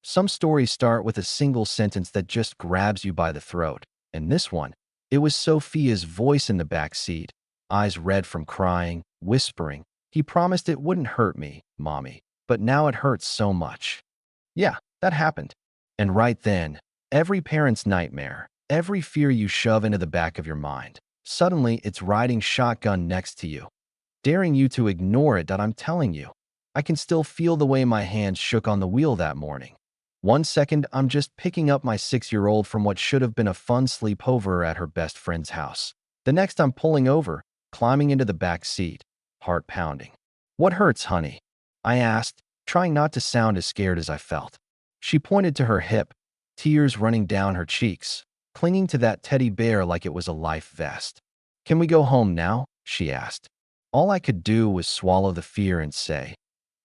Some stories start with a single sentence that just grabs you by the throat. And this one, it was Sophia's voice in the back seat, eyes red from crying, whispering, "He promised it wouldn't hurt me, Mommy, but now it hurts so much." Yeah, that happened. And right then, every parent's nightmare, every fear you shove into the back of your mind, suddenly it's riding shotgun next to you, daring you to ignore it. That I'm telling you, I can still feel the way my hands shook on the wheel that morning. One second, I'm just picking up my 6-year-old from what should have been a fun sleepover at her best friend's house. The next, I'm pulling over, climbing into the back seat, heart pounding. "What hurts, honey?" I asked, trying not to sound as scared as I felt. She pointed to her hip, tears running down her cheeks, clinging to that teddy bear like it was a life vest. "Can we go home now?" she asked. All I could do was swallow the fear and say,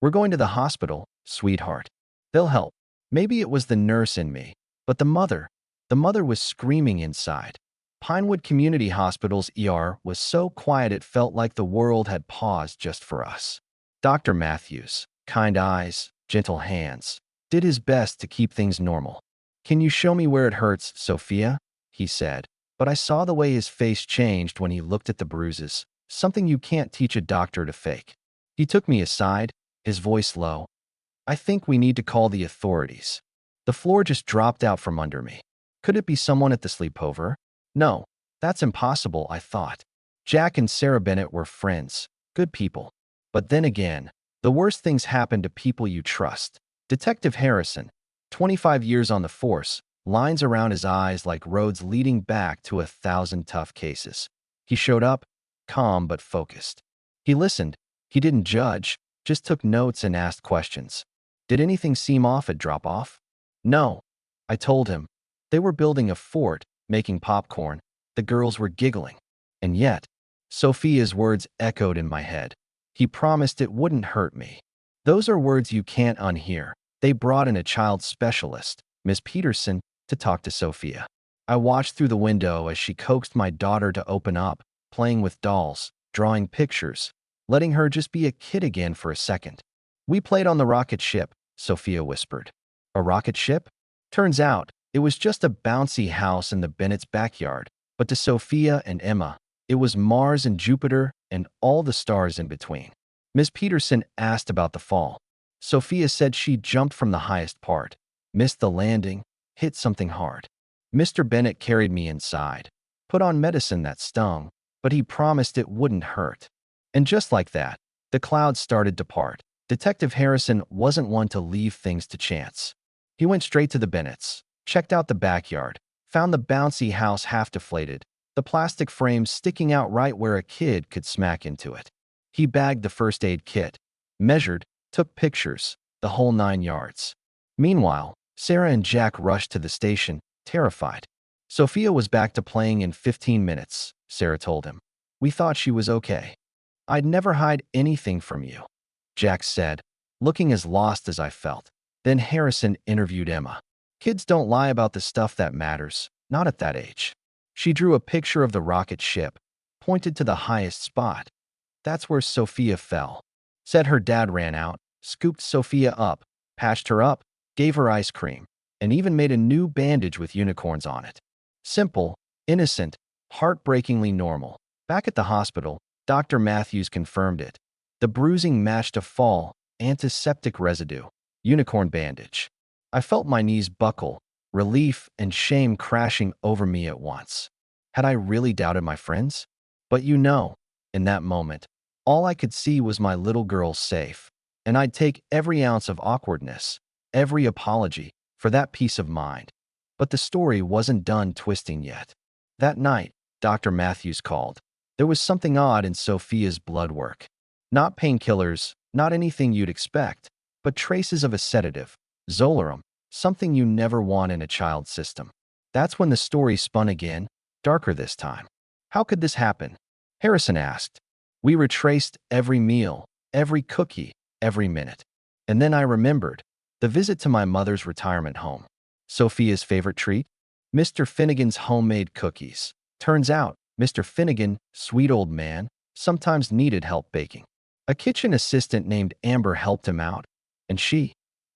"We're going to the hospital, sweetheart. They'll help." Maybe it was the nurse in me, but the mother was screaming inside. Pinewood Community Hospital's ER was so quiet it felt like the world had paused just for us. Dr. Matthews, kind eyes, gentle hands, did his best to keep things normal. "Can you show me where it hurts, Sophia?" he said, but I saw the way his face changed when he looked at the bruises, something you can't teach a doctor to fake. He took me aside, his voice low. "I think we need to call the authorities." The floor just dropped out from under me. Could it be someone at the sleepover? No, that's impossible, I thought. Jack and Sarah Bennett were friends, good people. But then again, the worst things happen to people you trust. Detective Harrison, 25 years on the force, lines around his eyes like roads leading back to 1,000 tough cases. He showed up, calm but focused. He listened. He didn't judge, just took notes and asked questions. "Did anything seem off at drop-off?" "No," I told him. They were building a fort, making popcorn. The girls were giggling. And yet, Sophia's words echoed in my head. "He promised it wouldn't hurt me." Those are words you can't unhear. They brought in a child specialist, Miss Peterson, to talk to Sophia. I watched through the window as she coaxed my daughter to open up, playing with dolls, drawing pictures, letting her just be a kid again for a second. "We played on the rocket ship," Sophia whispered. "A rocket ship?" Turns out, it was just a bouncy house in the Bennett's backyard, but to Sophia and Emma, it was Mars and Jupiter and all the stars in between. Miss Peterson asked about the fall. Sophia said she jumped from the highest part, missed the landing, hit something hard. Mr. Bennett carried me inside, put on medicine that stung, but he promised it wouldn't hurt. And just like that, the clouds started to part. Detective Harrison wasn't one to leave things to chance. He went straight to the Bennetts, checked out the backyard, found the bouncy house half deflated, the plastic frame sticking out right where a kid could smack into it. He bagged the first aid kit, measured, took pictures, the whole 9 yards. Meanwhile, Sarah and Jack rushed to the station, terrified. "Sophia was back to playing in 15 minutes, Sarah told him. "We thought she was okay." "I'd never hide anything from you," Jack said, looking as lost as I felt. Then Harrison interviewed Emma. "Kids don't lie about the stuff that matters, not at that age." She drew a picture of the rocket ship, pointed to the highest spot. "That's where Sophia fell." Said her dad ran out, scooped Sophia up, patched her up, gave her ice cream, and even made a new bandage with unicorns on it. Simple, innocent, heartbreakingly normal. Back at the hospital, Dr. Matthews confirmed it. The bruising matched a fall, antiseptic residue, unicorn bandage. I felt my knees buckle, relief and shame crashing over me at once. Had I really doubted my friends? But in that moment, all I could see was my little girl safe, and I'd take every ounce of awkwardness, every apology, for that peace of mind. But the story wasn't done twisting yet. That night, Dr. Matthews called. There was something odd in Sophia's blood work. Not painkillers, not anything you'd expect, but traces of a sedative, Zolarum, something you never want in a child's system. That's when the story spun again, darker this time. "How could this happen?" Harrison asked. "We retraced every meal, every cookie, every minute. And then I remembered the visit to my mother's retirement home. Sophia's favorite treat? Mr. Finnegan's homemade cookies. Turns out, Mr. Finnegan, sweet old man, sometimes needed help baking. A kitchen assistant named Amber helped him out, and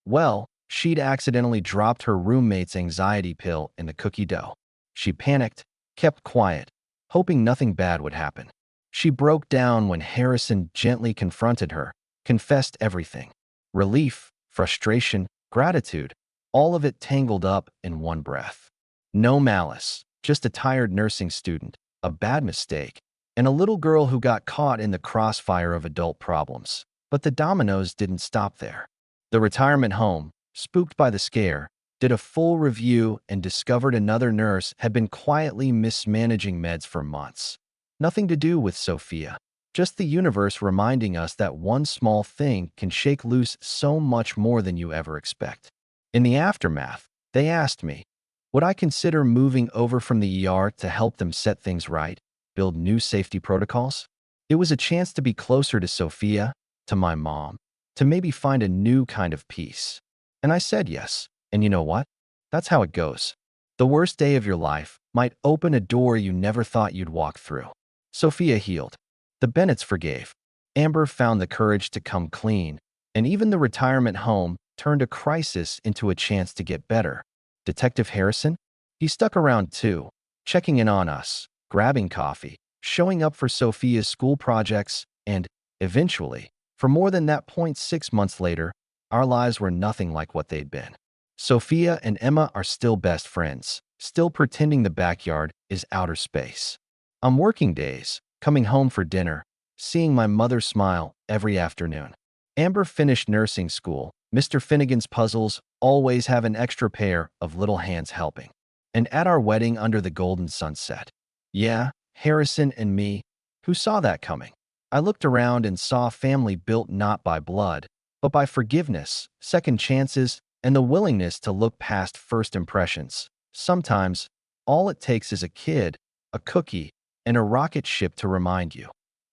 well, She'd accidentally dropped her roommate's anxiety pill in the cookie dough. She panicked, kept quiet, hoping nothing bad would happen. She broke down when Harrison gently confronted her, confessed everything. Relief, frustration, gratitude, all of it tangled up in one breath. No malice, just a tired nursing student, a bad mistake, and a little girl who got caught in the crossfire of adult problems. But the dominoes didn't stop there. The retirement home, spooked by the scare, did a full review and discovered another nurse had been quietly mismanaging meds for months. Nothing to do with Sophia, just the universe reminding us that one small thing can shake loose so much more than you ever expect. In the aftermath, they asked me, would I consider moving over from the ER to help them set things right, build new safety protocols? It was a chance to be closer to Sophia, to my mom, to maybe find a new kind of peace. And I said yes. And you know what? That's how it goes. The worst day of your life might open a door you never thought you'd walk through. Sophia healed. The Bennetts forgave. Amber found the courage to come clean. And even the retirement home turned a crisis into a chance to get better. Detective Harrison? He stuck around too, checking in on us, grabbing coffee, showing up for Sophia's school projects, and, eventually, for more than that point 6 months later, our lives were nothing like what they'd been. Sophia and Emma are still best friends, still pretending the backyard is outer space. On working days, coming home for dinner, seeing my mother smile every afternoon. Amber finished nursing school. Mr. Finnegan's puzzles always have an extra pair of little hands helping. And at our wedding under the golden sunset. Yeah, Harrison and me, who saw that coming? I looked around and saw a family built not by blood, but by forgiveness, second chances, and the willingness to look past first impressions. Sometimes, all it takes is a kid, a cookie, and a rocket ship to remind you.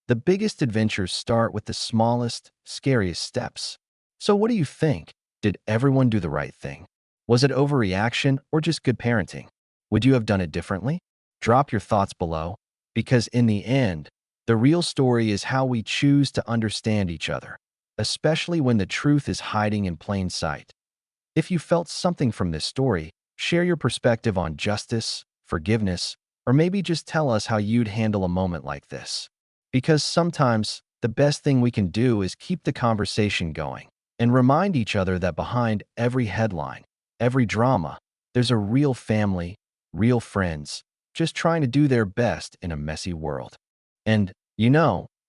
The biggest adventures start with the smallest, scariest steps. So what do you think? Did everyone do the right thing? Was it overreaction or just good parenting? Would you have done it differently? Drop your thoughts below, because in the end, the real story is how we choose to understand each other, especially when the truth is hiding in plain sight. If you felt something from this story, share your perspective on justice, forgiveness, or maybe just tell us how you'd handle a moment like this. Because sometimes, the best thing we can do is keep the conversation going and remind each other that behind every headline, every drama, there's a real family, real friends, just trying to do their best in a messy world. And,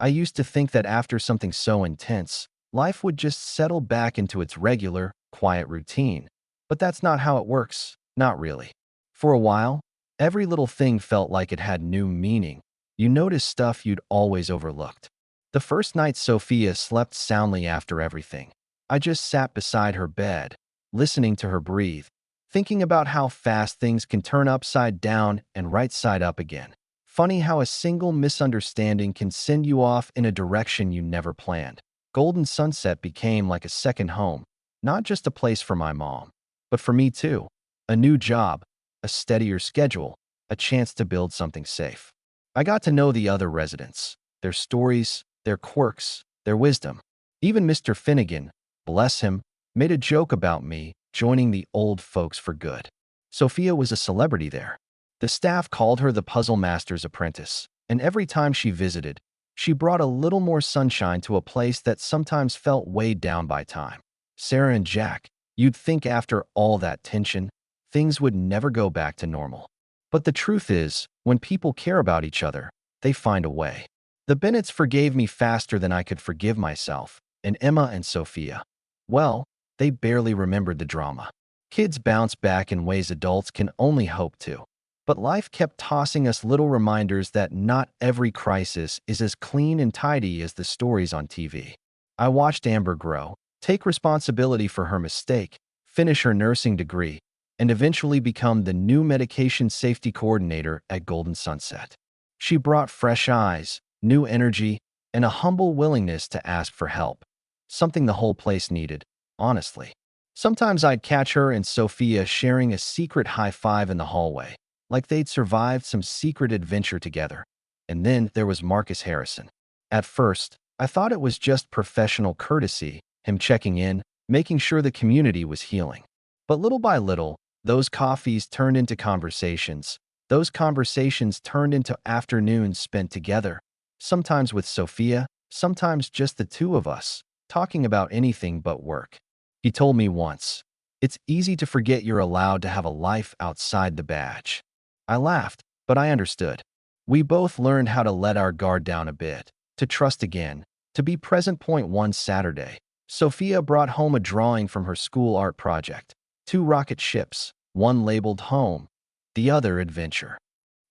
I used to think that after something so intense, life would just settle back into its regular, quiet routine. But that's not how it works, not really. For a while, every little thing felt like it had new meaning. You noticed stuff you'd always overlooked. The first night Sophia slept soundly after everything, I just sat beside her bed, listening to her breathe, thinking about how fast things can turn upside down and right side up again. Funny how a single misunderstanding can send you off in a direction you never planned. Golden Sunset became like a second home, not just a place for my mom, but for me too. A new job, a steadier schedule, a chance to build something safe. I got to know the other residents, their stories, their quirks, their wisdom. Even Mr. Finnegan, bless him, made a joke about me joining the old folks for good. Sophia was a celebrity there. The staff called her the Puzzle Master's apprentice, and every time she visited, she brought a little more sunshine to a place that sometimes felt weighed down by time. Sarah and Jack, you'd think after all that tension, things would never go back to normal. But the truth is, when people care about each other, they find a way. The Bennetts forgave me faster than I could forgive myself, and Emma and Sophia, well, they barely remembered the drama. Kids bounce back in ways adults can only hope to. But life kept tossing us little reminders that not every crisis is as clean and tidy as the stories on TV. I watched Amber grow, take responsibility for her mistake, finish her nursing degree, and eventually become the new medication safety coordinator at Golden Sunset. She brought fresh eyes, new energy, and a humble willingness to ask for help, something the whole place needed, honestly. Sometimes I'd catch her and Sophia sharing a secret high five in the hallway, like they'd survived some secret adventure together. And then there was Marcus Harrison. At first, I thought it was just professional courtesy, him checking in, making sure the community was healing. But little by little, those coffees turned into conversations. Those conversations turned into afternoons spent together, sometimes with Sophia, sometimes just the two of us, talking about anything but work. He told me once, "It's easy to forget you're allowed to have a life outside the badge." I laughed, but I understood. We both learned how to let our guard down a bit, to trust again, to be present. One Saturday, Sophia brought home a drawing from her school art project. Two rocket ships, one labeled home, the other adventure.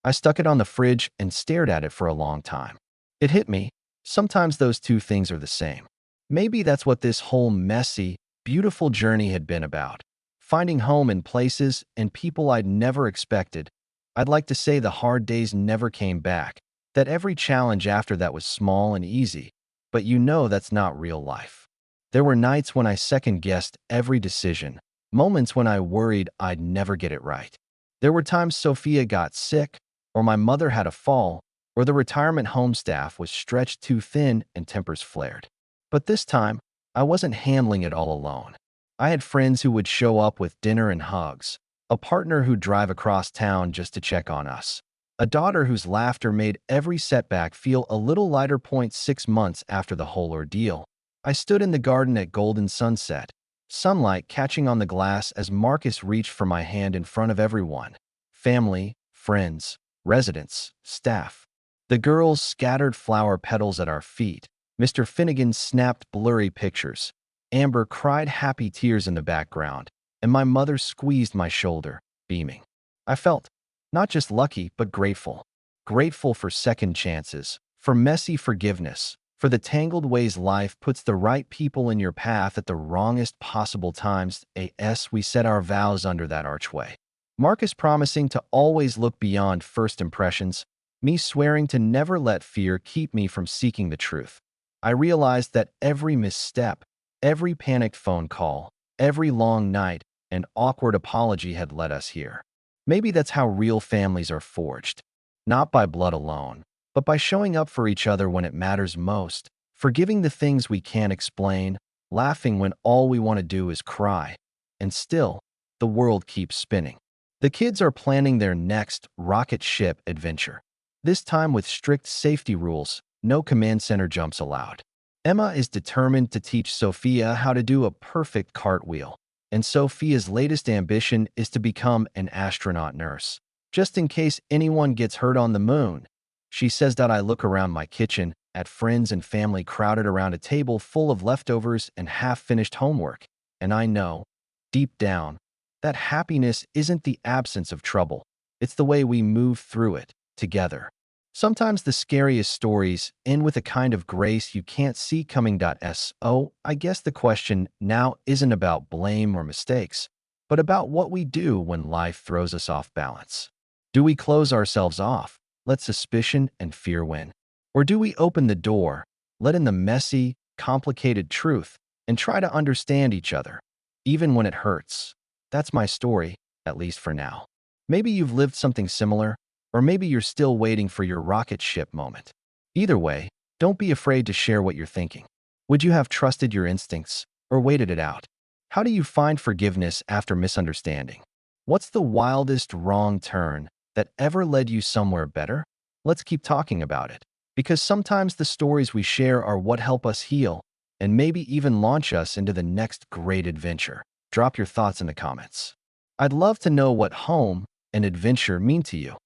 I stuck it on the fridge and stared at it for a long time. It hit me. Sometimes those two things are the same. Maybe that's what this whole messy, beautiful journey had been about. Finding home in places and people I'd never expected. I'd like to say the hard days never came back, that every challenge after that was small and easy, but you know that's not real life. There were nights when I second-guessed every decision, moments when I worried I'd never get it right. There were times Sophia got sick, or my mother had a fall, or the retirement home staff was stretched too thin and tempers flared. But this time, I wasn't handling it all alone. I had friends who would show up with dinner and hugs, a partner who'd drive across town just to check on us, a daughter whose laughter made every setback feel a little lighter. 6 months after the whole ordeal, I stood in the garden at golden sunset, sunlight catching on the glass as Marcus reached for my hand in front of everyone. Family, friends, residents, staff. The girls scattered flower petals at our feet. Mr. Finnegan snapped blurry pictures. Amber cried happy tears in the background, and my mother squeezed my shoulder, beaming. I felt not just lucky, but grateful. Grateful for second chances, for messy forgiveness, for the tangled ways life puts the right people in your path at the wrongest possible times. We said our vows under that archway. Marcus promising to always look beyond first impressions, me swearing to never let fear keep me from seeking the truth. I realized that every misstep, every panicked phone call, every long night, and awkward apology had led us here. Maybe that's how real families are forged. Not by blood alone, but by showing up for each other when it matters most, forgiving the things we can't explain, laughing when all we want to do is cry. And still, the world keeps spinning. The kids are planning their next rocket ship adventure. This time with strict safety rules, no command center jumps allowed. Emma is determined to teach Sophia how to do a perfect cartwheel, and Sophia's latest ambition is to become an astronaut nurse. Just in case anyone gets hurt on the moon, she says that. I look around my kitchen at friends and family crowded around a table full of leftovers and half-finished homework, and I know, deep down, that happiness isn't the absence of trouble. It's the way we move through it, together. Sometimes the scariest stories end with a kind of grace you can't see coming. I guess the question now isn't about blame or mistakes, but about what we do when life throws us off balance. Do we close ourselves off, let suspicion and fear win? Or do we open the door, let in the messy, complicated truth, and try to understand each other, even when it hurts? That's my story, at least for now. Maybe you've lived something similar, or maybe you're still waiting for your rocket ship moment. Either way, don't be afraid to share what you're thinking. Would you have trusted your instincts, or waited it out? How do you find forgiveness after misunderstanding? What's the wildest wrong turn that ever led you somewhere better? Let's keep talking about it, because sometimes the stories we share are what help us heal, and maybe even launch us into the next great adventure. Drop your thoughts in the comments. I'd love to know what home and adventure mean to you.